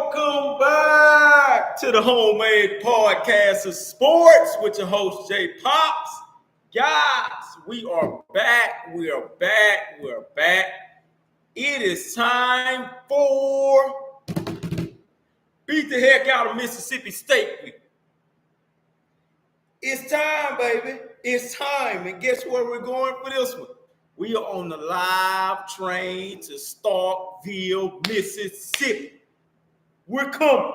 Welcome back to the Homemade Podcast of Sports with your host, Jay Pops. Guys, we are back. It is time for Beat the Heck Out of Mississippi State Week. It's time, baby. It's time. And guess where we're going for this one? We are on the live train to Starkville, Mississippi. We're coming.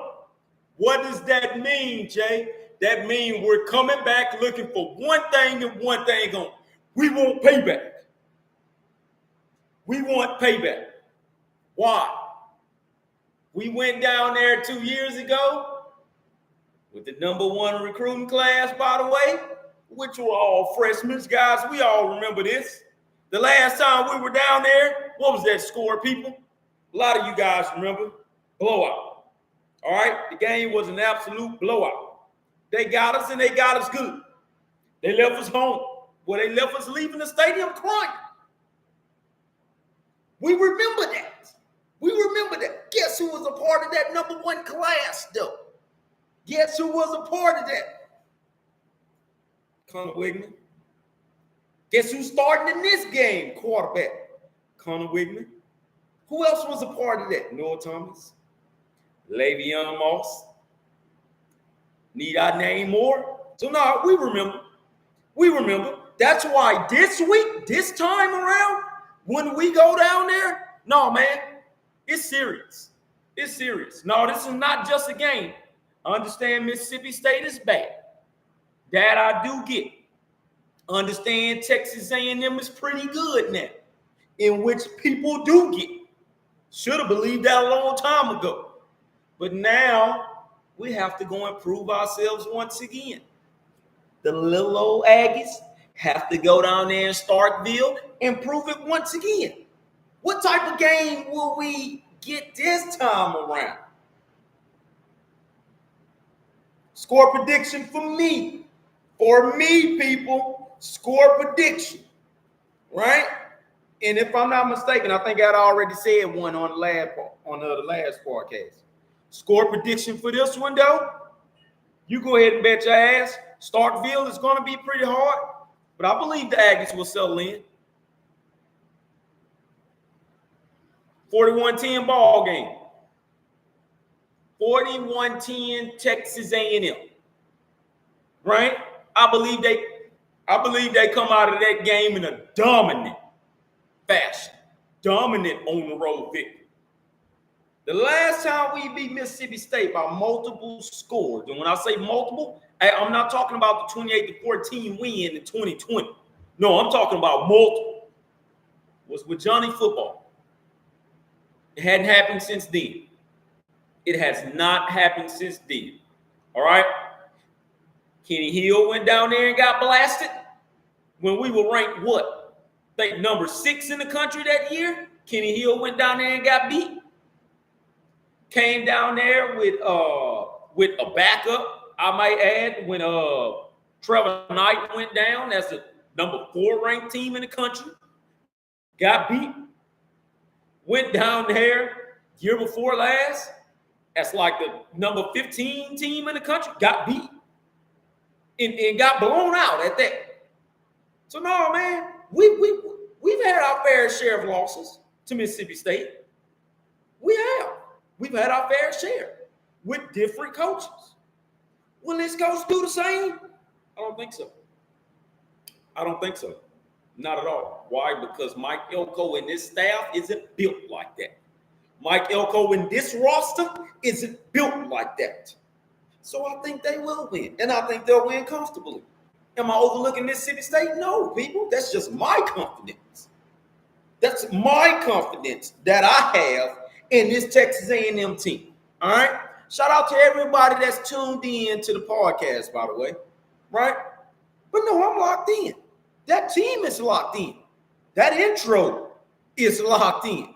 What does that mean, Jay? That means we're coming back looking for one thing and one thing only. We want payback. We want payback. Why? We went down there 2 years ago with the #1 recruiting class, by the way, which were all freshmen. Guys, we all remember this. The last time we were down there, what was that score, people? A lot of you guys remember. Blowout. All right? The game was an absolute blowout. They got us, and they got us good. They left us home. Well, they left us leaving the stadium crying. We remember that. Guess who was a part of that #1 class, though? Guess who was a part of that? Conner Weigman. Guess who's starting in this game? Quarterback. Conner Weigman. Who else was a part of that? Noah Thomas. Le'Veon Moss. Need I name more? So no, we remember. That's why this week, this time around, when we go down there, no, man, it's serious. It's serious. No, this is not just a game. I understand Mississippi State is bad. That I do get. Understand Texas A&M is pretty good now, in which people do get. Should have believed that a long time ago. But now we have to go and prove ourselves once again. The little old Aggies have to go down there in Starkville and prove it once again. What type of game will we get this time around? Score prediction for me. For me, people, score prediction. Right? And if I'm not mistaken, I think I'd already said one on the last podcast. Score prediction for this one, though, you go ahead and bet your ass. Starkville is going to be pretty hard, but I believe the Aggies will settle in. 41-10 ball game. 41-10 Texas A&M. Right? I believe they come out of that game in a dominant fashion. Dominant on the road victory. The last time we beat Mississippi State by multiple scores, and when I say multiple, I'm not talking about the 28-14 win in 2020. No, I'm talking about multiple. Was with Johnny Football. It hadn't happened since then. It has not happened since then. All right? Kenny Hill went down there and got blasted when we were ranked what? I think number 6 in the country that year. Kenny Hill went down there and got beat. Came down there with a backup, I might add, when Trevor Knight went down as the number 4 ranked team in the country. Got beat. Went down there year before last as like the number 15 team in the country. Got beat. And got blown out at that. So no, man, we've had our fair share of losses to Mississippi State. We have. We've had our fair share with different coaches. Will this coach do the same? I don't think so. Not at all. Why? Because Mike Elko and his staff isn't built like that. Mike Elko and this roster isn't built like that. So I think they will win. And I think they'll win comfortably. Am I overlooking Mississippi State? No, people. That's just my confidence. That's my confidence that I have in this Texas A&M team. All right? Shout out to everybody that's tuned in to the podcast, by the way. Right? But no, I'm locked in. That team is locked in. That intro is locked in.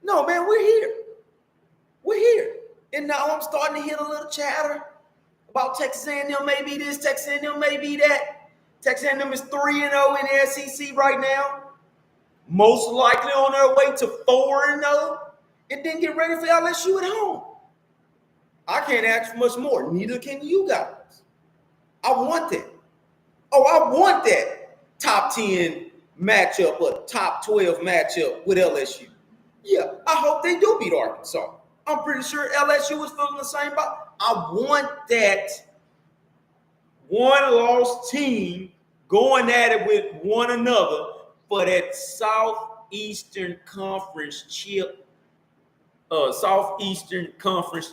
No, man, we're here. We're here. And now I'm starting to hear a little chatter about Texas A&M may be this, Texas A&M may be that. Texas A&M is 3-0 in the SEC right now. Most likely on their way to 4-0 and then get ready for LSU at home. I can't ask for much more. Neither can you guys. I want that. Oh, I want that top 10 matchup or top 12 matchup with LSU. Yeah, I hope they do beat Arkansas. I'm pretty sure LSU is feeling the same about. I want that one-loss team going at it with one another for that Southeastern Conference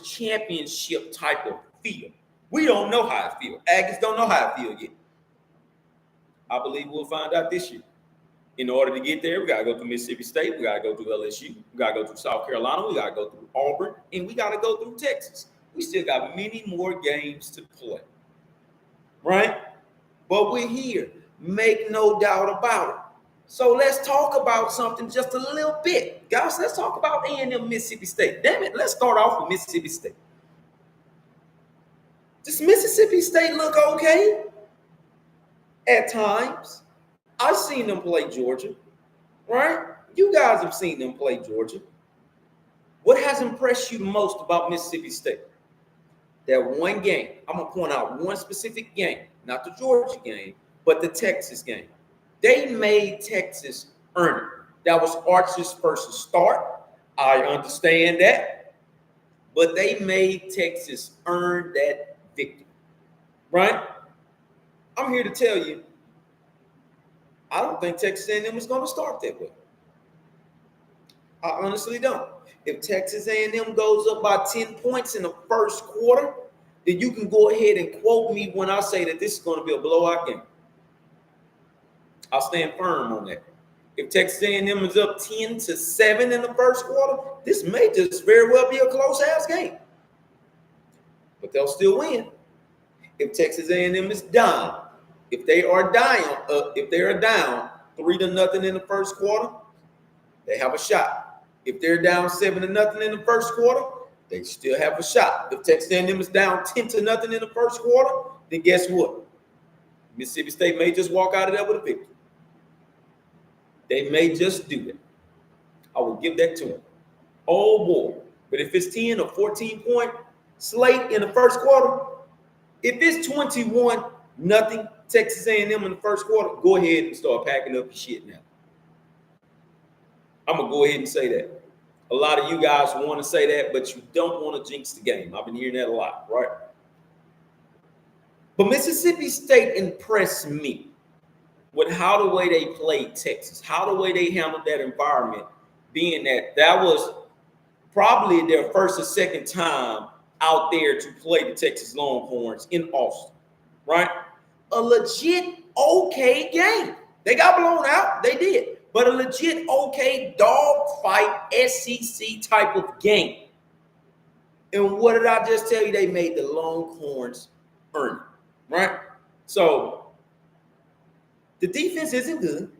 championship type of feel. We don't know how it feels. Aggies don't know how it feels yet. I believe we'll find out this year. In order to get there, we got to go through Mississippi State. We got to go through LSU. We got to go through South Carolina. We got to go through Auburn. And we got to go through Texas. We still got many more games to play. Right? But we're here. Make no doubt about it. So let's talk about something just a little bit. Guys, let's talk about A&M Mississippi State. Damn it, let's start off with Mississippi State. Does Mississippi State look okay? At times. I've seen them play Georgia, right? You guys have seen them play Georgia. What has impressed you the most about Mississippi State? That one game. I'm going to point out one specific game, not the Georgia game, but the Texas game. They made Texas earn it. That was Arch's first start. I understand that. But they made Texas earn that victory, right? I'm here to tell you, I don't think Texas A&M is going to start that way. I honestly don't. If Texas A&M goes up by 10 points in the first quarter, then you can go ahead and quote me when I say that this is going to be a blowout game. I'll stand firm on that. If Texas A&M is up 10-7 in the first quarter, this may just very well be a close-ass game. But they'll still win. If Texas A&M is down, if they are down 3-0 in the first quarter, they have a shot. If they're down 7-0 in the first quarter, they still have a shot. If Texas A&M is down 10-0 in the first quarter, then guess what? Mississippi State may just walk out of there with a victory. They may just do that. I will give that to them. Oh boy! But if it's 10 or 14 point slate in the first quarter, if it's 21-0 Texas A&M in the first quarter, go ahead and start packing up your shit now. I'm going to go ahead and say that. A lot of you guys want to say that, but you don't want to jinx the game. I've been hearing that a lot, right? But Mississippi State impressed me with how the way they played Texas, how the way they handled that environment, being that was probably their first or second time out there to play the Texas Longhorns in Austin, right? A legit okay game. They got blown out. They did. But a legit okay dogfight SEC type of game. And what did I just tell you? They made the Longhorns earn it, right? So the defense isn't good.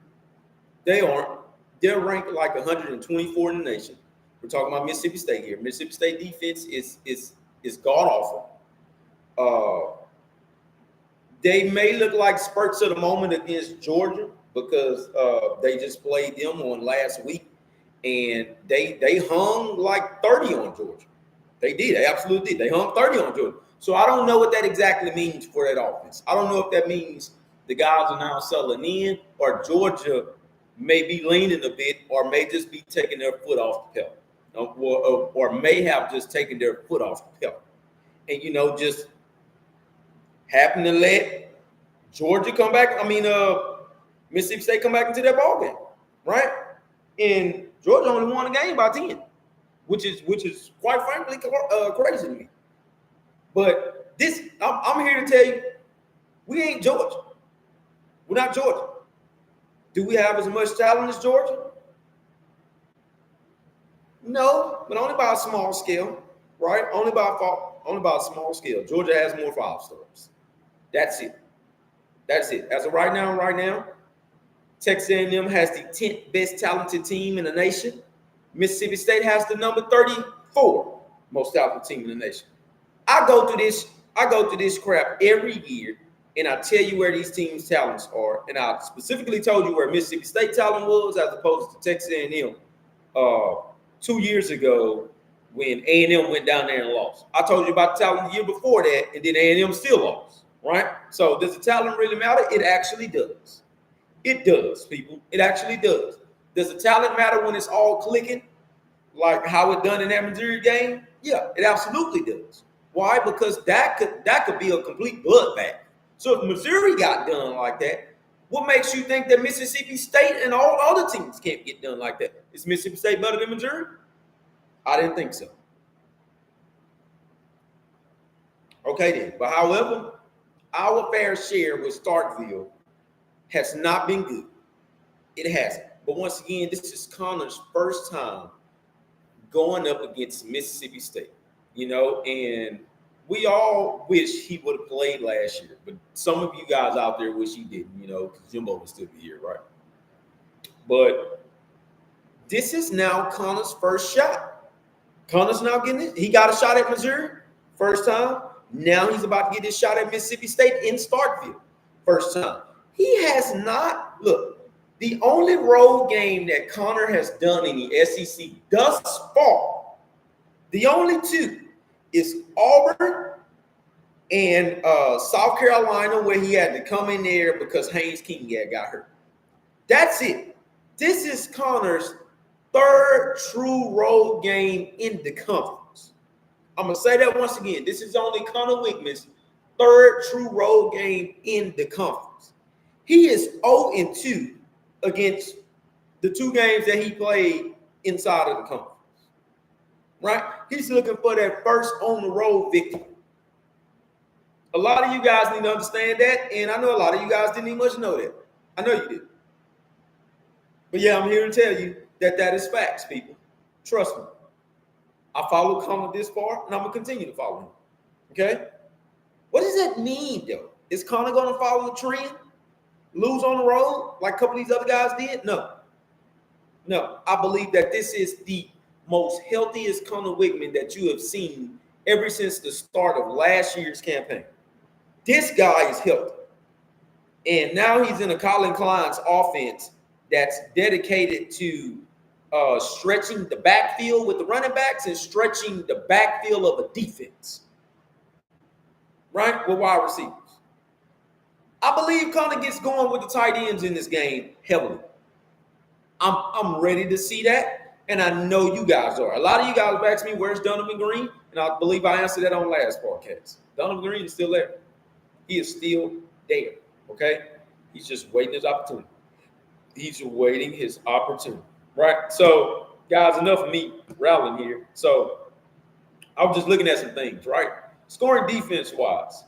They aren't. They're ranked like 124 in the nation. We're talking about Mississippi State here. Mississippi State defense is god-awful. They may look like spurts of the moment against Georgia because they just played them on last week, and they hung like 30 on Georgia. They did. They absolutely did. They hung 30 on Georgia. So I don't know what that exactly means for that offense. I don't know if that means the guys are now settling in, or Georgia may be leaning a bit, or may just be taking their foot off the pedal, or may have just taken their foot off the pedal. And, just happen to let Georgia come back. Mississippi State come back into that ball game, right? And Georgia only won a game by 10, which is quite frankly crazy to me. But I'm here to tell you, we ain't Georgia. We're not Georgia. Do we have as much talent as Georgia? No, but only by a small scale, right? Only by a small scale. Georgia has more 5-stars. That's it. As of right now, Texas A&M has the 10th best talented team in the nation. Mississippi State has the number 34 most talented team in the nation. I go through this crap every year, and I tell you where these teams' talents are. And I specifically told you where Mississippi State talent was as opposed to Texas A&M 2 years ago when A&M went down there and lost. I told you about the talent the year before that, and then A&M still lost, right? So does the talent really matter? It actually does. It does, people. It actually does. Does the talent matter when it's all clicking, like how it done in that Missouri game? Yeah, it absolutely does. Why? Because that could be a complete bloodbath. So if Missouri got done like that, what makes you think that Mississippi State and all other teams can't get done like that? Is Mississippi State better than Missouri? I didn't think so. Okay then. But however, our fair share with Starkville has not been good. It hasn't. But once again, this is Connor's first time going up against Mississippi State, and we all wish he would have played last year, but some of you guys out there wish he didn't, because Jimbo would still be here, right? But this is now Connor's first shot. Connor's now getting it. He got a shot at Missouri, first time. Now he's about to get his shot at Mississippi State in Starkville, first time. He has not, look, the only road game that Connor has done in the SEC thus far, the only two is Auburn and South Carolina, where he had to come in there because Haynes King got hurt. That's it. This is Connor's third true road game in the conference. I'm going to say that once again. This is only Connor Wickman's third true road game in the conference. He is 0-2 against the two games that he played inside of the conference. Right? He's looking for that first on the road victory. A lot of you guys need to understand that, and I know a lot of you guys didn't even much know that. I know you did. But yeah, I'm here to tell you that is facts, people. Trust me. I follow Connor this far, and I'm going to continue to follow him. Okay? What does that mean, though? Is Connor going to follow the trend? Lose on the road like a couple of these other guys did? No. I believe that this is the most healthiest Connor Wickman that you have seen ever since the start of last year's campaign. This guy is healthy. And now he's in a Colin Klein's offense that's dedicated to stretching the backfield with the running backs and stretching the backfield of a defense. Right? With wide receivers. I believe Connor gets going with the tight ends in this game heavily. I'm ready to see that, and I know you guys are. A lot of you guys have asked me, where's Donovan Green? And I believe I answered that on last podcast. Donovan Green is still there. He is still there, okay? He's just waiting his opportunity. He's awaiting his opportunity, right? So, guys, enough of me rallying here. So, I was just looking at some things, right? Scoring defense-wise,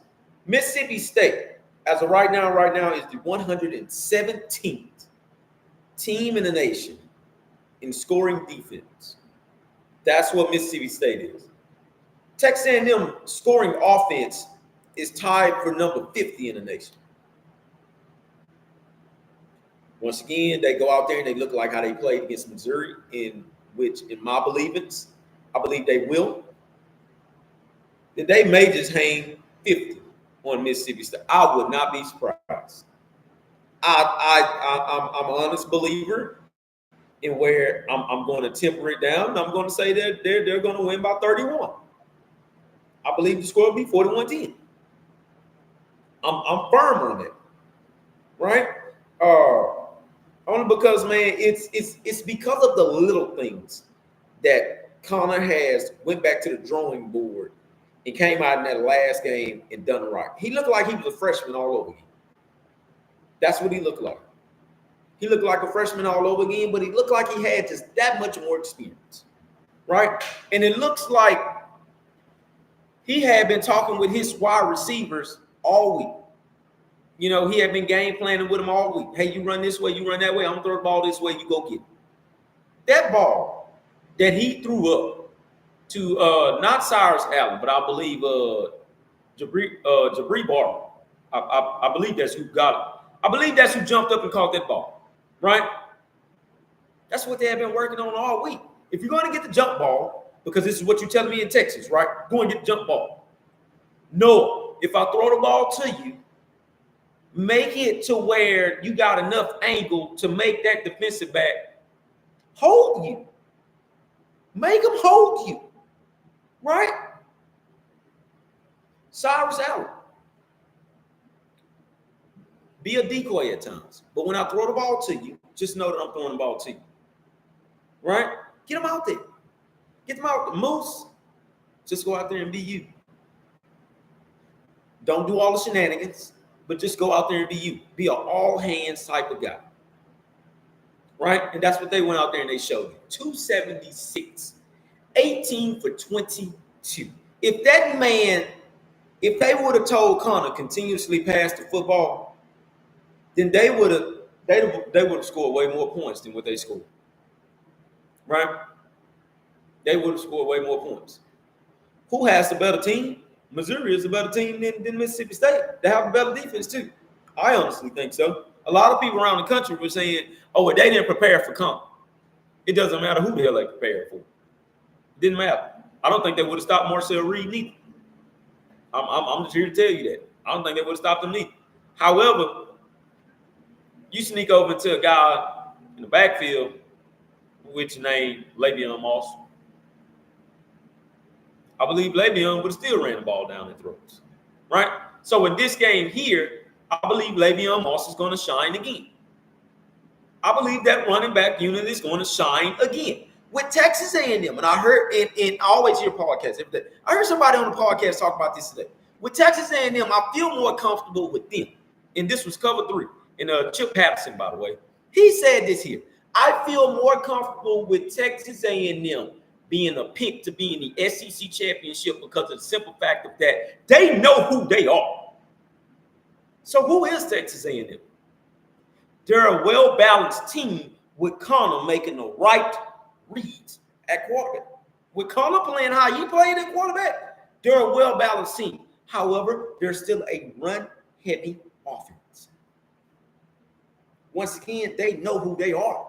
Mississippi State, as of right now is the 117th team in the nation in scoring defense. That's what Mississippi State is. Texas A&M scoring offense is tied for number 50 in the nation. Once again, they go out there and they look like how they played against Missouri, in which, in my believance, I believe they will. Then they may just hang 50 on Mississippi State. I would not be surprised. I'm an honest believer in where I'm going to temper it down. I'm going to say that they're going to win by 31. I believe the score will be 41-10. I'm firm on that, right? Only because, man, it's because of the little things that Connor has went back to the drawing board and came out in that last game and done it right. He looked like he was a freshman all over again. That's what he looked like. He looked like a freshman all over again, but he looked like he had just that much more experience, right? And it looks like he had been talking with his wide receivers all week. He had been game planning with them all week. Hey, you run this way, you run that way. I'm going to throw the ball this way, you go get it. That ball that he threw up to not Cyrus Allen, but I believe Jabri Barber. I believe that's who got it. I believe that's who jumped up and caught that ball, right? That's what they have been working on all week. If you're going to get the jump ball, because this is what you're telling me in Texas, right? Go and get the jump ball. No, if I throw the ball to you, make it to where you got enough angle to make that defensive back hold you. Make them hold you, right? Cyrus Allen. Be a decoy at times. But when I throw the ball to you, just know that I'm throwing the ball to you. Right? Get them out there. Get them out there. Moose, just go out there and be you. Don't do all the shenanigans, but just go out there and be you. Be an all-hands type of guy. Right? And that's what they went out there and they showed you. 276. 18 for 22. If that man, if they would have told Connor continuously pass the football, then they would have scored way more points than what they scored. Right? They would have scored way more points. Who has the better team? Missouri is a better team than Mississippi State. They have a better defense too. I honestly think so. A lot of people around the country were saying, oh, well, they didn't prepare for Connor. It doesn't matter who the hell they prepared for. It didn't matter. I don't think they would have stopped Marcel Reed neither. I'm just here to tell you that. I don't think they would have stopped him neither. However, you sneak over to a guy in the backfield, which named Le'Veon Moss. I believe Le'Veon would have still ran the ball down their throats, right? So in this game here, I believe Le'Veon Moss is going to shine again. I believe that running back unit is going to shine again. With Texas A&M, and I heard, and I always hear podcasts every day. I heard somebody on the podcast talk about this today. With Texas A&M, I feel more comfortable with them. And this was cover 3. And Chip Patterson, by the way, he said this here. I feel more comfortable with Texas A&M being a pick to be in the SEC championship because of the simple fact of that they know who they are. So who is Texas A&M? They're a well-balanced team with Connor making the right reads at quarterback. With Connor playing how he played at quarterback, they're a well-balanced team. However, they're still a run-heavy offense. Once again, they know who they are.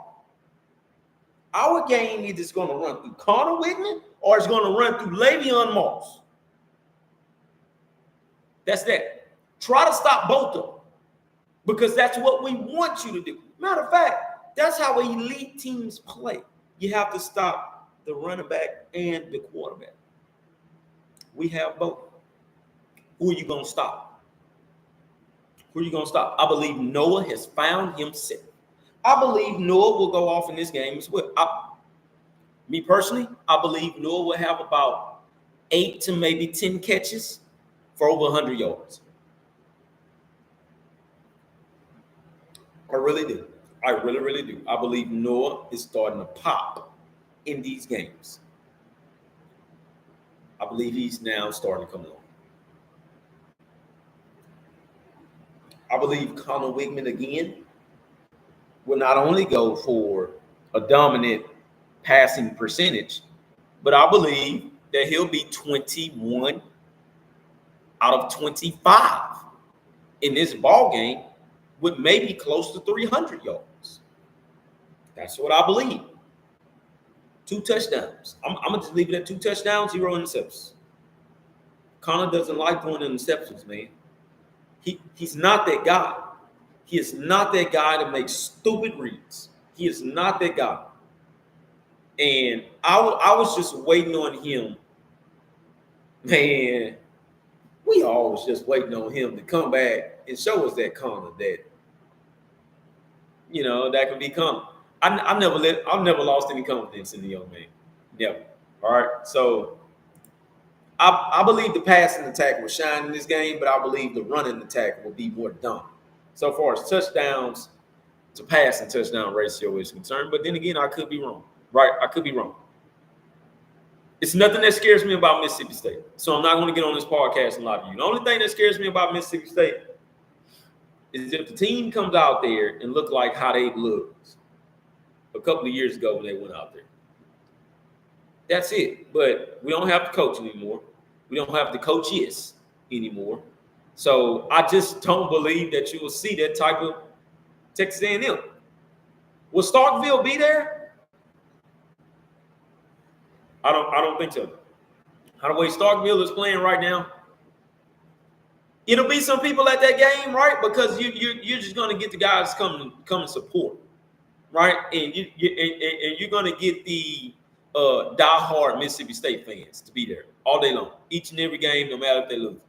Our game either is going to run through Connor Whitman or it's going to run through Le'Veon Moss. That's that. Try to stop both of them because that's what we want you to do. Matter of fact, that's how elite teams play. You have to stop the running back and the quarterback. We have both. Who are you going to stop? Who are you going to stop? I believe Noah has found himself. I believe Noah will go off in this game as well. Me personally, I believe Noah will have about 8 to maybe 10 catches for over 100 yards. I really do. I really, really do. I believe Noah is starting to pop in these games. I believe he's now starting to come along. I believe Connor Whitman again will not only go for a dominant passing percentage, but I believe that he'll be 21 out of 25 in this ball game with maybe close to 300 yards. That's what I believe. 2 touchdowns. I'm going to just leave it at 2 touchdowns, 0 interceptions. Connor doesn't like throwing interceptions, man. He's not that guy. He is not that guy that makes stupid reads. He is not that guy. And I was just waiting on him. Man, we all was just waiting on him to come back and show us that Connor that, that can be Connor. I've never lost any confidence in the young man. Never. All right. So I believe the passing attack will shine in this game, but I believe the running attack will be more dominant. So far as touchdowns to passing touchdown ratio is concerned. But then again, I could be wrong. Right? I could be wrong. It's nothing that scares me about Mississippi State. So I'm not going to get on this podcast and lie to you. The only thing that scares me about Mississippi State is if the team comes out there and look like how they looked a couple of years ago when they went out there. That's it. But we don't have the coach anymore. We don't have the coaches anymore. So I just don't believe that you will see that type of Texas A&M. Will Starkville be there? I don't think so. How the way Starkville is playing right now, it'll be some people at that game, right? Because you're just going to get the guys come and support, right? And you're going to get the diehard Mississippi State fans to be there all day long, each and every game, no matter if they lose.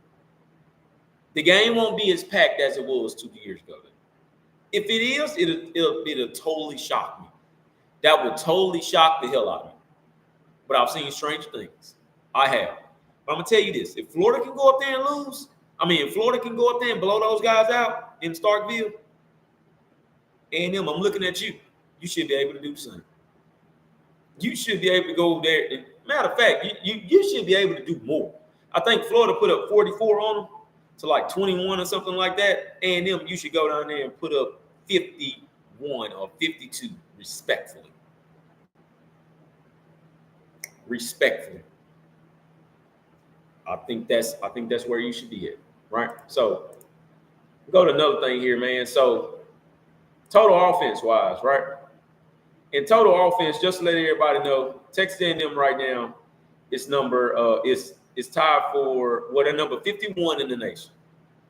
The game won't be as packed as it was 2 years ago. If it is, it'll totally shock me. That would totally shock the hell out of me. But I've seen strange things. I have. But I'm gonna tell you this: if Florida can go up there and lose, if Florida can go up there and blow those guys out in Starkville, A&M, I'm looking at you. You should be able to do the same. You should be able to go there. And, matter of fact, you should be able to do more. I think Florida put up 44 on them to like 21 or something like that. A&M, you should go down there and put up 51 or 52, respectfully. Respectfully. I think that's where you should be at, right? So go to another thing here, man. So total offense wise, right? In total offense, just to let everybody know, Texas A&M right now is is tied for they're number 51 in the nation,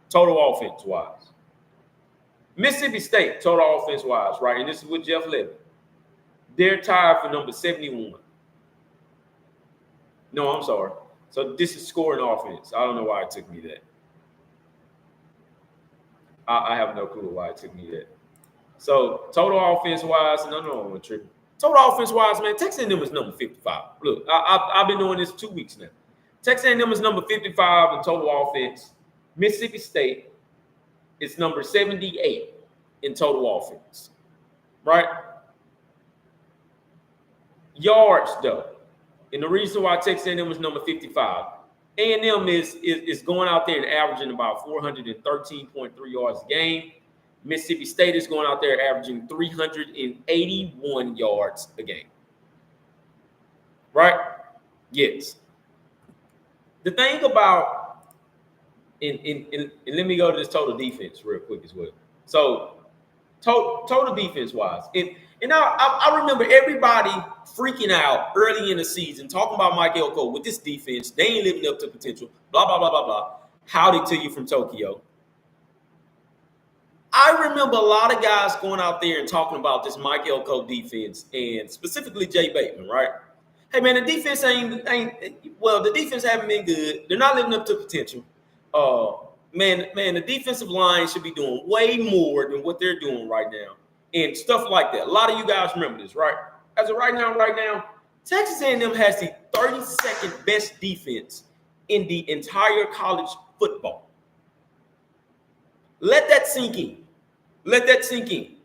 total offense wise. Mississippi State, total offense wise, right? And this is with Jeff Levy. They're tied for number 71. No, I'm sorry. So this is scoring offense. I don't know why it took me that. I have no clue why it took me that. So total offense wise, no, I'm gonna trip. Total offense wise, man, Texas A&M is number 55. Look, I've been doing this 2 weeks now. Texas A&M is number 55 in total offense. Mississippi State is number 78 in total offense, right? Yards though, and the reason why Texas A&M is number 55, A&M is going out there and averaging about 413.3 yards a game. Mississippi State is going out there averaging 381 yards a game. Right? Yes. The thing about, and let me go to this total defense real quick as well. So total defense wise, and I remember everybody freaking out early in the season, talking about Mike Elko with this defense. They ain't living up to potential, blah, blah, blah, blah, blah. Howdy to you from Tokyo. I remember a lot of guys going out there and talking about this Mike Elko defense, and specifically Jay Bateman, right? Hey, man, the defense the defense haven't been good. They're not living up to potential. Man, the defensive line should be doing way more than what they're doing right now, and stuff like that. A lot of you guys remember this, right? As of right now, Texas A&M has the 32nd best defense in the entire college football. Let that sink in. Let that sink in.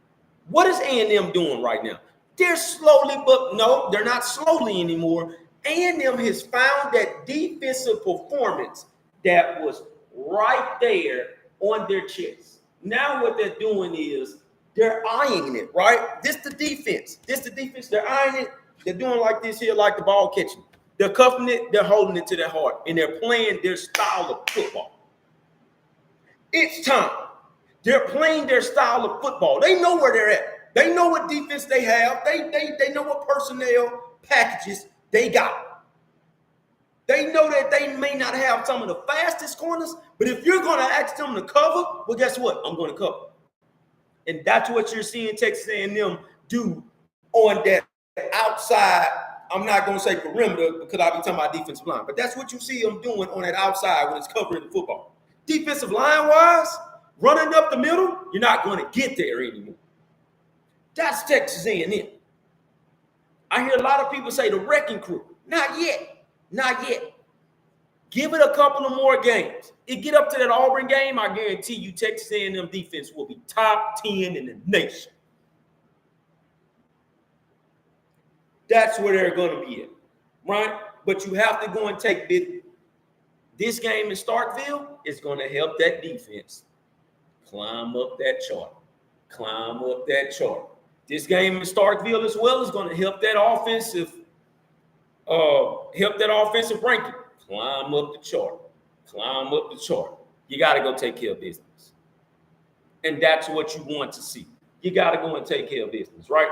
What is A&M doing right now? They're slowly, but no, they're not slowly anymore. A&M has found that defensive performance that was right there on their chest. Now what they're doing is they're eyeing it, right? This the defense. They're eyeing it. They're doing like this here, like the ball catching. They're cuffing it. They're holding it to their heart, and they're playing their style of football. It's time. They're playing their style of football. They know where they're at. They know what defense they have. They know what personnel packages they got. They know that they may not have some of the fastest corners, but if you're going to ask them to cover, well, guess what? I'm going to cover. And that's what you're seeing Texas A&M do on that outside. I'm not going to say perimeter because I'll be talking about defensive line, but that's what you see them doing on that outside when it's covering the football. Defensive line-wise, running up the middle, you're not going to get there anymore. That's Texas A&M. I hear a lot of people say the wrecking crew. Not yet. Give it a couple of more games. It get up to that Auburn game, I guarantee you Texas A&M defense will be top 10 in the nation. That's where they're going to be at, right? But you have to go and take this game in Starkville is going to help that defense climb up that chart. This game in Starkville as well is going to help that offensive ranking. Climb up the chart. You got to go take care of business. And that's what you want to see. You got to go and take care of business, right?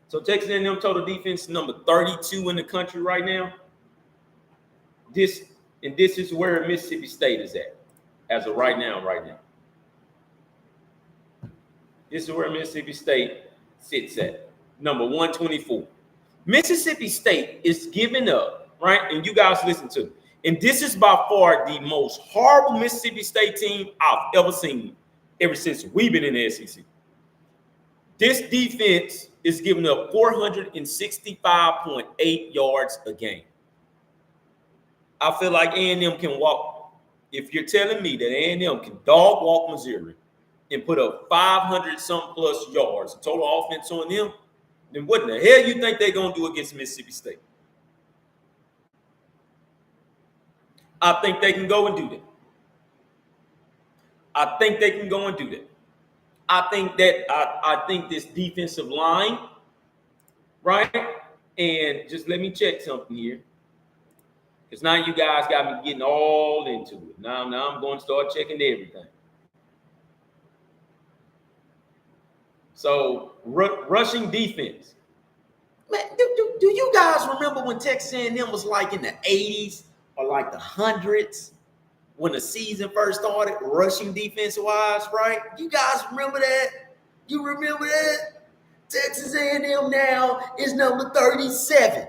So Texas A&M total defense number 32 in the country right now. This is where Mississippi State is at as of right now. This is where Mississippi State sits at, number 124. Mississippi State is giving up, right? And you guys listen to it. And this is by far the most horrible Mississippi State team I've ever seen ever since we've been in the SEC. This defense is giving up 465.8 yards a game. I feel like A&M can walk. If you're telling me that A&M can dog walk Missouri and put up 500-something plus yards of total offense on them, then what in the hell you think they're going to do against Mississippi State? I think they can go and do that. I think they can go and do that. I think this defensive line, right? And just let me check something here. Because now you guys got me getting all into it. Now I'm going to start checking everything. So rushing defense. Man, do you guys remember when Texas A&M was like in the 80s or like the 100s when the season first started, rushing defense-wise, right? You guys remember that? You remember that? Texas A&M now is number 37.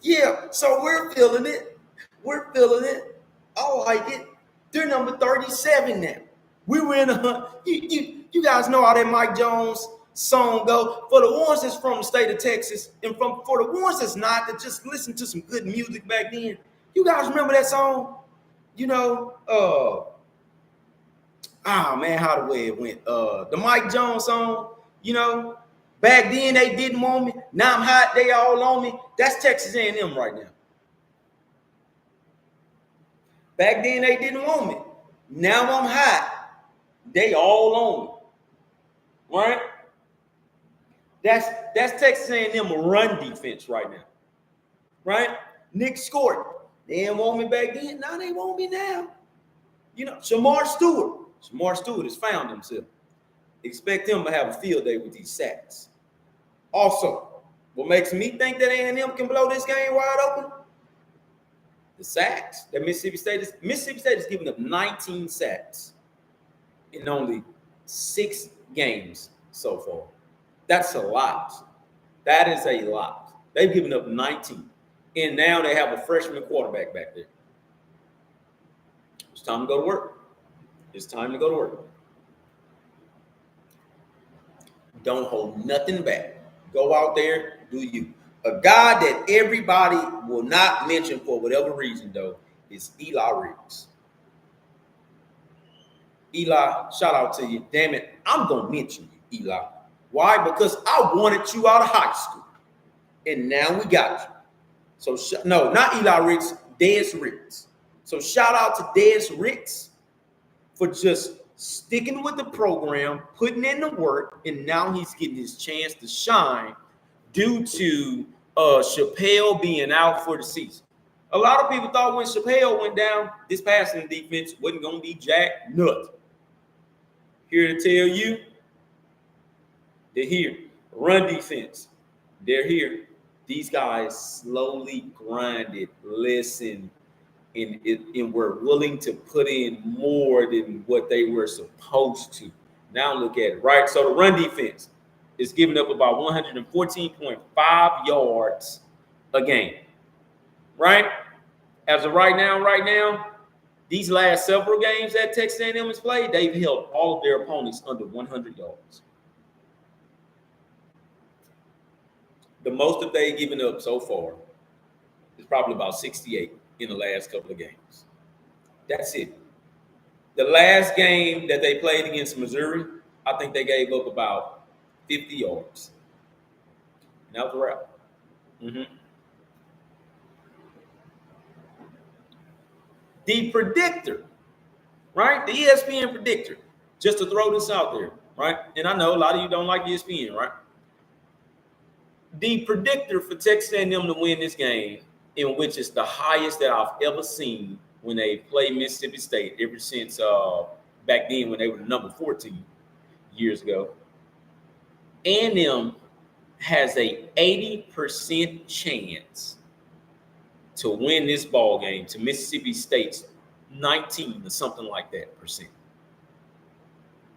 Yeah, so we're feeling it. We're feeling it. I like it. They're number 37 now. We were in a you guys know how that Mike Jones song go. For the ones that's from the state of Texas, and for the ones that's not, that just listen to some good music back then. You guys remember that song? You know, how the way it went. The Mike Jones song, you know. Back then they didn't want me. Now I'm hot, they all on me. That's Texas A&M right now. Back then they didn't want me. Now I'm hot. They all on me. Right? That's Texas A&M run defense right now. Right? Nick Scott. They didn't want me back then. Now they want me now. You know, Shamar Stewart. Shamar Stewart has found himself. Expect him to have a field day with these sacks. Also, what makes me think that A&M can blow this game wide open? The sacks that Mississippi State is giving up 19 sacks in only 6 games so far. That's a lot. That is a lot. They've given up 19. And now they have a freshman quarterback back there. It's time to go to work. It's time to go to work. Don't hold nothing back. Go out there, do you. A guy that everybody will not mention for whatever reason, though, is Eli Ricks. Eli, shout out to you. Damn it, I'm going to mention you, Eli. Why? Because I wanted you out of high school. And now we got you. So, no, not Eli Ricks, Dez Ricks. So shout out to Dez Ricks for just sticking with the program, putting in the work, and now he's getting his chance to shine due to Chappelle being out for the season. A lot of people thought when Chappelle went down, this passing defense wasn't going to be jack nothing. Here to tell you, they're here. Run defense, they're here. These guys slowly grinded, listened, and were willing to put in more than what they were supposed to. Now look at it, right? So the run defense is giving up about 114.5 yards a game, right? As of right now, these last several games that Texas A&M has played, they've held all of their opponents under 100 yards. The most that they've given up so far is probably about 68 in the last couple of games. That's it. The last game that they played against Missouri, I think they gave up about 50 yards. And that was a wrap. The predictor, right? The ESPN predictor, just to throw this out there, right? And I know a lot of you don't like ESPN, right? The predictor for Texas A&M to win this game, in which is the highest that I've ever seen when they played Mississippi State ever since back then when they were the number 14 years ago. A&M has a 80% chance to win this ball game to Mississippi State's 19 or something like that percent.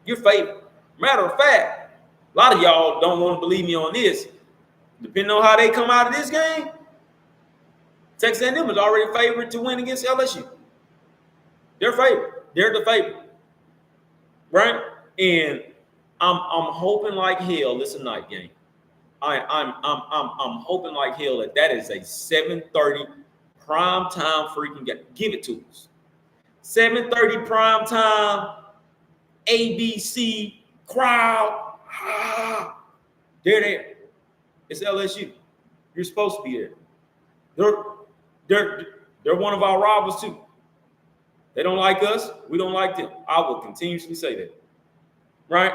Your favorite. Matter of fact, A lot of y'all don't want to believe me on this. Depending on how they come out of this game, Texas A&M is already favored to win against LSU. They're favored. They're the favorite, right? And I'm hoping like hell it's a night game. I'm hoping like hell that is a 7:30 prime time freaking game. Give it to us. 7:30 prime time, ABC crowd. They're there. It's LSU. You're supposed to be there. They're one of our rivals too. They don't like us. We don't like them. I will continuously say that. Right?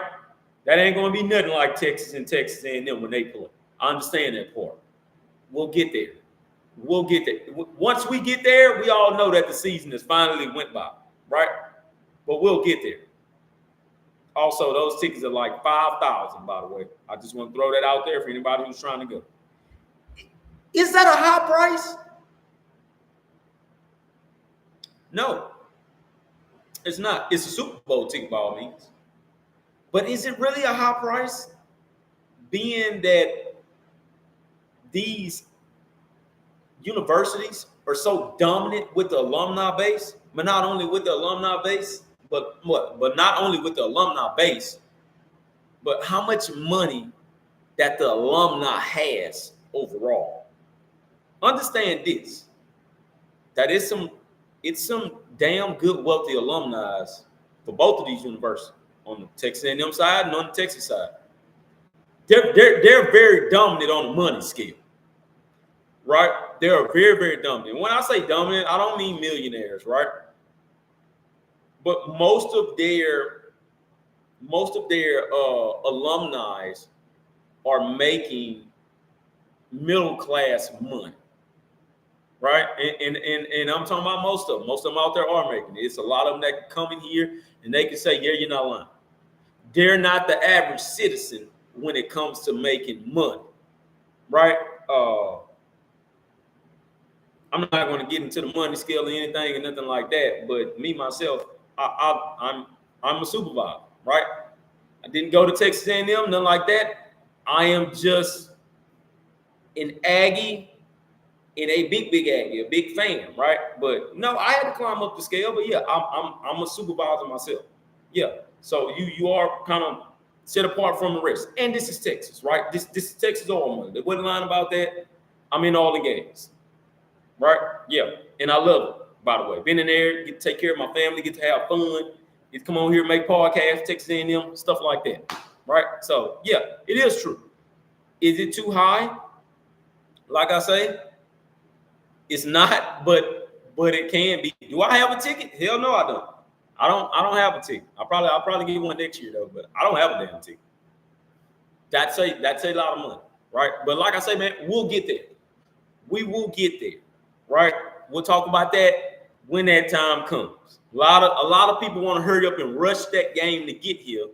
That ain't going to be nothing like Texas and Texas A&M when they play. I understand that part. We'll get there. We'll get there. Once we get there, we all know that the season has finally went by, right? But we'll get there. Also, those tickets are like $5,000, by the way. I just want to throw that out there for anybody who's trying to go. Is that a high price? No. It's not. It's a Super Bowl ticket by all means. But is it really a high price? Being that these universities are so dominant with the alumni base, but not only with the alumni base, but not only with the alumni base, but how much money that the alumni has overall. Understand this, that it's some damn good wealthy alumni for both of these universities, on the Texas A&M side and on the Texas side. They're very dominant on the money scale, right? They're very, very dominant. When I say dominant, I don't mean millionaires, right? But most of their alumni are making middle class money, right? And I'm talking about most of them. Most of them out there are making it. It's a lot of them that can come in here and they can say, yeah, you're not lying. They're not the average citizen when it comes to making money, right? I'm not going to get into the money scale or anything or nothing like that. But me myself, I'm a supervisor, right? I didn't go to Texas A&M, nothing like that. I am just an Aggie and a big Aggie, a big fan, right? But no, I had to climb up the scale. But yeah, I'm a supervisor myself. Yeah. So you are kind of set apart from the rest. And this is Texas, right? This is Texas all money. They wasn't lying about that. I'm in all the games, right? Yeah. And I love it, by the way. Been in there, get to take care of my family, get to have fun, get to come on here, make podcasts, Texas A&M, stuff like that, right? So yeah, it is true. Is it too high? Like I say, it's not, but it can be. Do I have a ticket? Hell no, I don't. I don't have a ticket. I'll probably get one next year though, but I don't have a damn ticket. That's a lot of money, right? But like I say, man, we'll get there. We will get there, right? We'll talk about that when that time comes. A lot of people want to hurry up and rush that game to get here,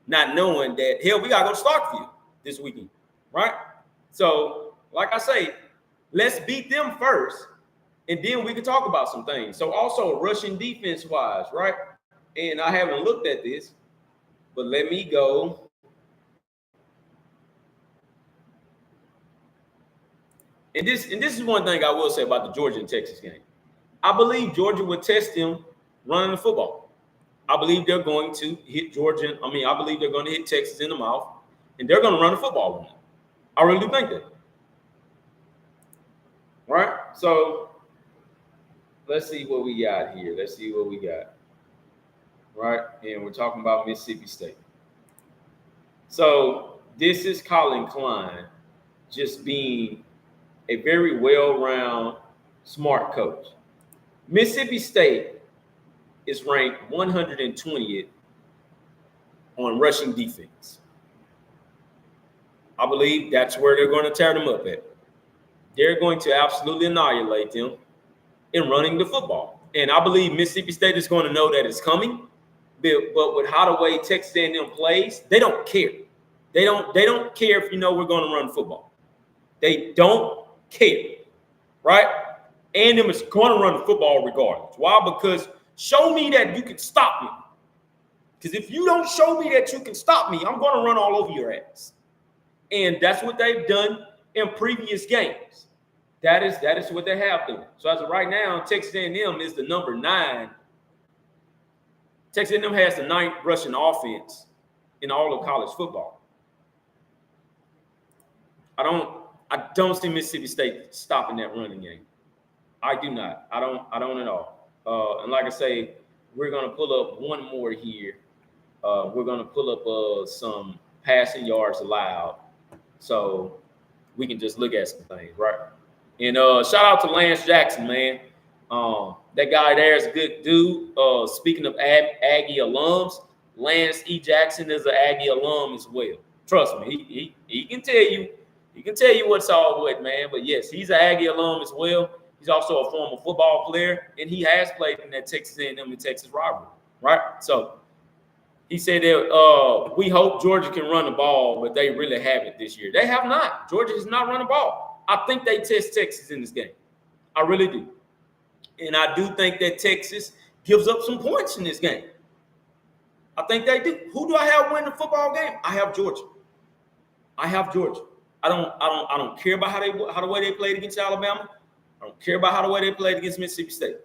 not knowing that hell, we gotta go to Starkville this weekend, right? So, like I say, let's beat them first. And then we can talk about some things. So also rushing defense-wise, right? And I haven't looked at this, but let me go. And this is one thing I will say about the Georgia and Texas game. I believe Georgia would test them running the football. I believe they're going to hit Georgia. I believe they're going to hit Texas in the mouth, and they're going to run the football on them. I really do think that. Right? So let's see what we got here. Right? And we're talking about Mississippi State. So this is Colin Klein just being a very well-rounded, smart coach. Mississippi State is ranked 120th on rushing defense. I believe that's where they're going to tear them up at. They're going to absolutely annihilate them in running the football. And I believe Mississippi State is going to know that it's coming. But with how the way Texas A&M plays, they don't care. They don't care if we're going to run football. They don't care, right? A&M is going to run the football regardless. Why? Because show me that you can stop me. Because if you don't show me that you can stop me, I'm going to run all over your ass. And that's what they've done in previous games. That is what they have done. So as of right now, Texas A&M is the number 9. Texas A&M has the 9th rushing offense in all of college football. I don't see Mississippi State stopping that running game. I do not. I don't at all. And like I say, we're gonna pull up one more here. We're gonna pull up some passing yards allowed, so we can just look at some things, right? And shout out to Lance Jackson, man. That guy there is a good dude. Speaking of Aggie alums, Lance E. Jackson is an Aggie alum as well. Trust me, he can tell you. He can tell you what's all what, man. But yes, he's an Aggie alum as well. He's also a former football player, and he has played in that Texas A&M and Texas rivalry, right? So he said that we hope Georgia can run the ball, but they really haven't this year. They have not. Georgia has not run the ball. I think they test Texas in this game. I really do. And I do think that Texas gives up some points in this game. I think they do. Who do I have winning the football game? I have Georgia. I have Georgia. I don't care about how the way they played against Alabama. I don't care about how the way they played against Mississippi State.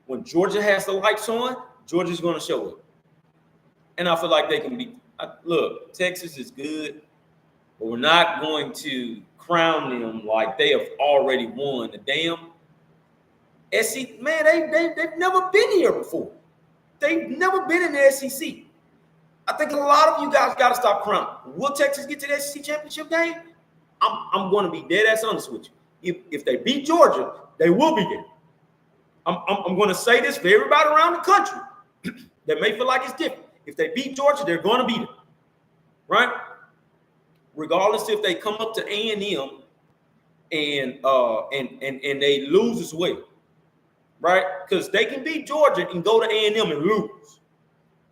When Georgia has the lights on, Georgia's going to show it. And I feel like they can be. Look, Texas is good, but we're not going to crown them like they have already won the damn SEC. Man, they've never been here before. They've never been in the SEC. I think a lot of you guys got to stop crowning. Will Texas get to the SEC championship game? I'm going to be dead ass honest with you. If they beat Georgia, they will be there. I'm going to say this for everybody around the country that may feel like it's different. If they beat Georgia, they're going to beat them, right? Regardless if they come up to A&M and they lose as well, right? Because they can beat Georgia and go to A&M and lose.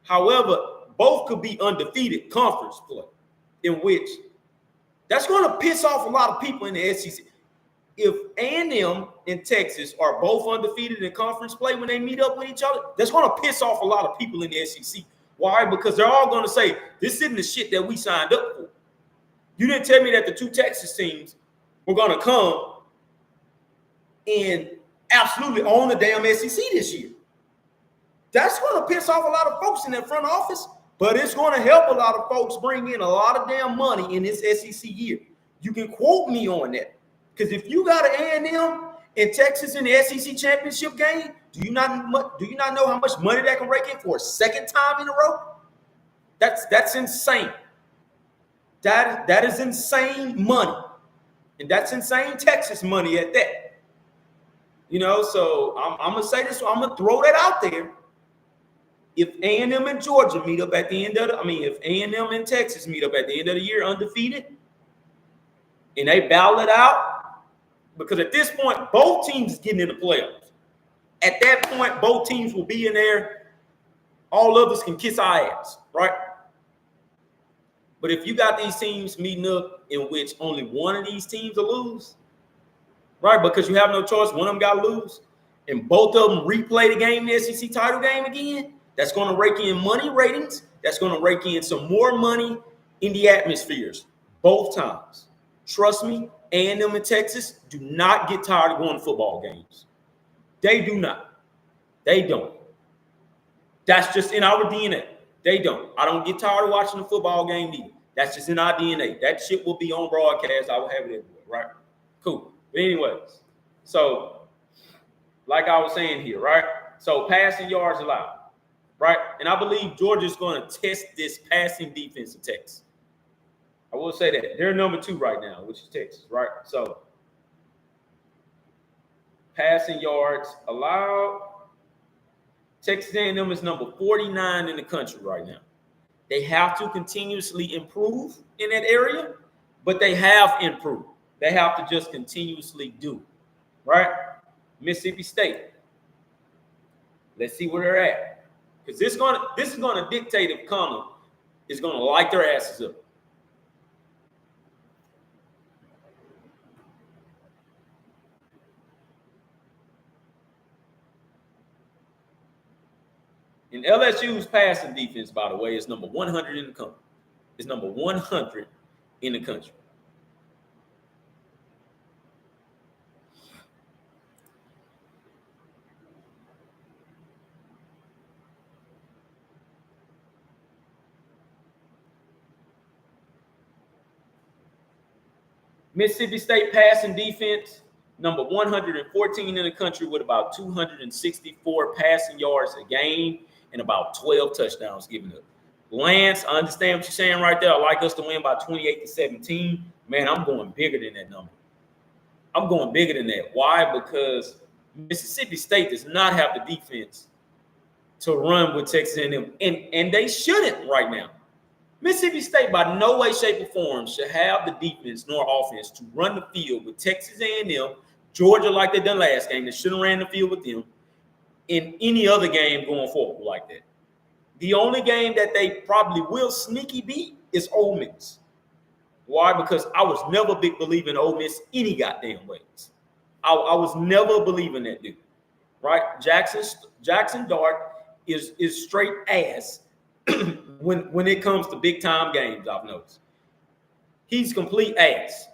However, both could be undefeated conference play, in which that's going to piss off a lot of people in the SEC. If A&M and Texas are both undefeated in conference play when they meet up with each other, that's going to piss off a lot of people in the SEC. Why? Because they're all going to say, this isn't the shit that we signed up for. You didn't tell me that the two Texas teams were going to come and absolutely own the damn SEC this year. That's going to piss off a lot of folks in that front office, but it's going to help a lot of folks bring in a lot of damn money in this SEC year. You can quote me on that. Because if you got an A&M and Texas in the SEC championship game, do you not know how much money that can rake in for a second time in a row? That's insane. That is insane money. And that's insane Texas money at that. You know, so I'm going to say this, I'm going to throw that out there. If A&M and Georgia meet up at the end of if A&M and Texas meet up at the end of the year undefeated, and they battle it out, because at this point, both teams is getting in the playoffs. At that point, both teams will be in there. All of us can kiss our ass, right? But if you got these teams meeting up in which only one of these teams will lose, right? Because you have no choice, one of them got to lose, and both of them replay the game, the SEC title game again, that's going to rake in money ratings. That's going to rake in some more money in the atmospheres both times. Trust me, A&M and Texas do not get tired of going to football games. They do not. They don't. That's just in our DNA. They don't. I don't get tired of watching the football game either. That's just in our DNA. That shit will be on broadcast. I will have it everywhere, right? Cool. But anyways, so like I was saying here, right? So passing yards allowed, right? And I believe Georgia's going to test this passing defense of Texas. I will say that. They're number 2 right now, which is Texas, right? So passing yards allowed. Texas A&M is number 49 in the country right now. They have to continuously improve in that area, but they have improved. They have to just continuously do, right? Mississippi State. Let's see where they're at. Because this is going to dictate if Connor is going to light their asses up. And LSU's passing defense, by the way, is number 100 in the country. It's number 100 in the country. Mississippi State passing defense, number 114 in the country with about 264 passing yards a game and about 12 touchdowns given up. Lance, I understand what you're saying right there. I like us to win by 28-17. Man, I'm going bigger than that number. I'm going bigger than that. Why? Because Mississippi State does not have the defense to run with Texas A&M, and they shouldn't right now. Mississippi State, by no way, shape, or form, should have the defense nor offense to run the field with Texas A&M, Georgia, like they done last game. They shouldn't have ran the field with them in any other game going forward like that. The only game that they probably will sneaky beat is Ole Miss. Why? Because I was never a big believer in Ole Miss any goddamn ways. I was never believing that dude, right? Jackson Dart is straight ass when it comes to big time games. I've noticed he's complete ass,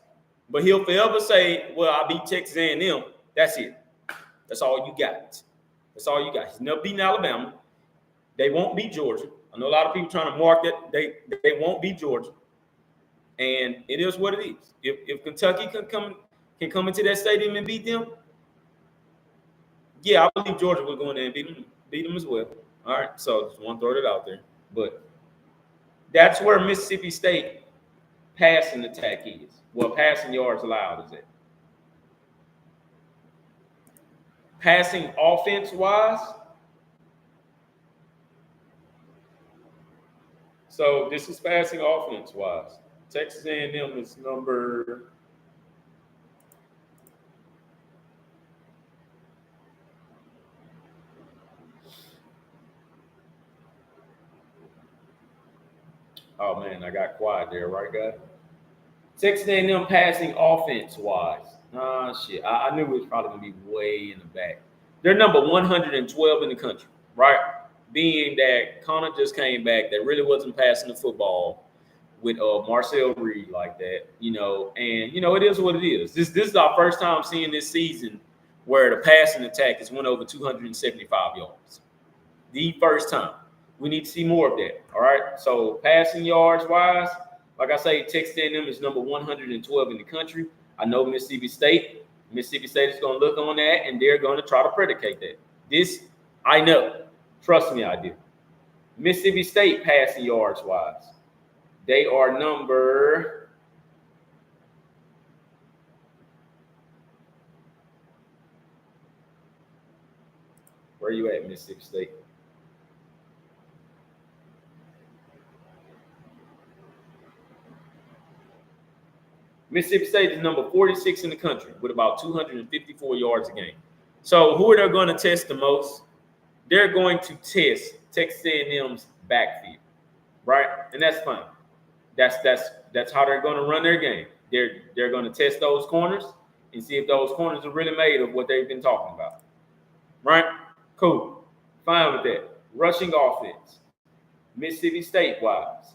but he'll forever say, "Well, I beat Texas A&M." That's it. That's all you got. That's all you got. He's never beaten Alabama. They won't beat Georgia. I know a lot of people trying to mark that they won't beat Georgia, and it is what it is. If Kentucky can come into that stadium and beat them, yeah, I believe Georgia will go in there and beat them as well. All right, so just want to throw it out there, but that's where Mississippi State passing attack is. Well, passing yards allowed is it? Passing offense wise. So this is passing offense wise. Texas A&M is number. Oh man, I got quiet there, right, guys? Texas A&M passing offense wise. Shit. I knew it was probably gonna be way in the back. They're number 112 in the country, right? Being that Connor just came back, that really wasn't passing the football with Marcel Reed like that, and it is what it is. This is our first time seeing this season where the passing attack has went over 275 yards. The first time. We need to see more of that. All right. So passing yards wise, like I say, Texas A&M is number 112 in the country. I know Mississippi State is going to look on that, and they're going to try to predicate that. This, I know. Trust me, I do. Mississippi State passing yards wise, they are number. Where are you at, Mississippi State? Mississippi State is number 46 in the country with about 254 yards a game. So who are they going to test the most? They're going to test Texas A&M's backfield, right? And that's fine. That's how they're going to run their game. They're going to test those corners and see if those corners are really made of what they've been talking about, right? Cool. Fine with that. Rushing offense, Mississippi State wise.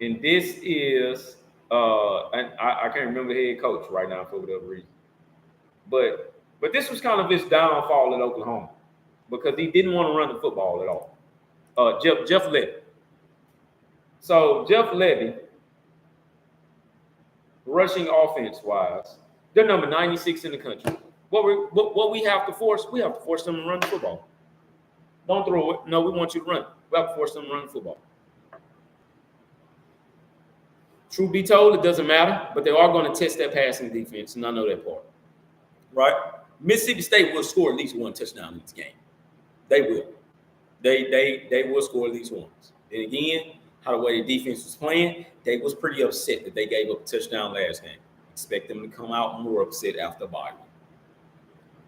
And this is, I can't remember the head coach right now for whatever reason. But this was kind of his downfall in Oklahoma because he didn't want to run the football at all. Jeff Lebby. So Jeff Lebby, rushing offense-wise, they're number 96 in the country. What we have to force? We have to force them to run the football. Don't throw it. No, we want you to run. We have to force them to run the football. Truth be told, it doesn't matter, but they are going to test that passing defense, and I know that part. Right? Mississippi State will score at least one touchdown in this game. They will. They will score at least once. And again, how the way the defense was playing, they was pretty upset that they gave up a touchdown last game. Expect them to come out more upset after the bye.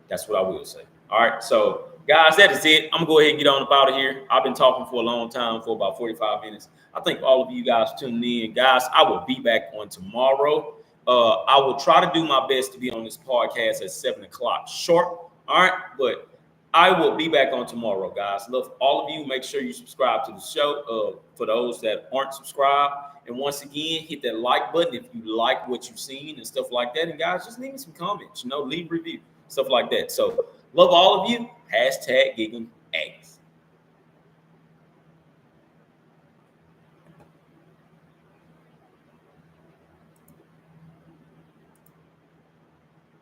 That's what I will say. All right, so guys, that is it. I'm gonna go ahead and get on up out of here. I've been talking for a long time, for about 45 minutes. I thank all of you guys tuning in. Guys, I will be back on tomorrow. I will try to do my best to be on this podcast at 7 o'clock sharp. All right, but I will be back on tomorrow, guys. Love all of you. Make sure you subscribe to the show. For those that aren't subscribed, and once again, hit that like button if you like what you've seen and stuff like that. And guys, just leave me some comments. Leave review, stuff like that. So love all of you. Hashtag Giggling Aggies.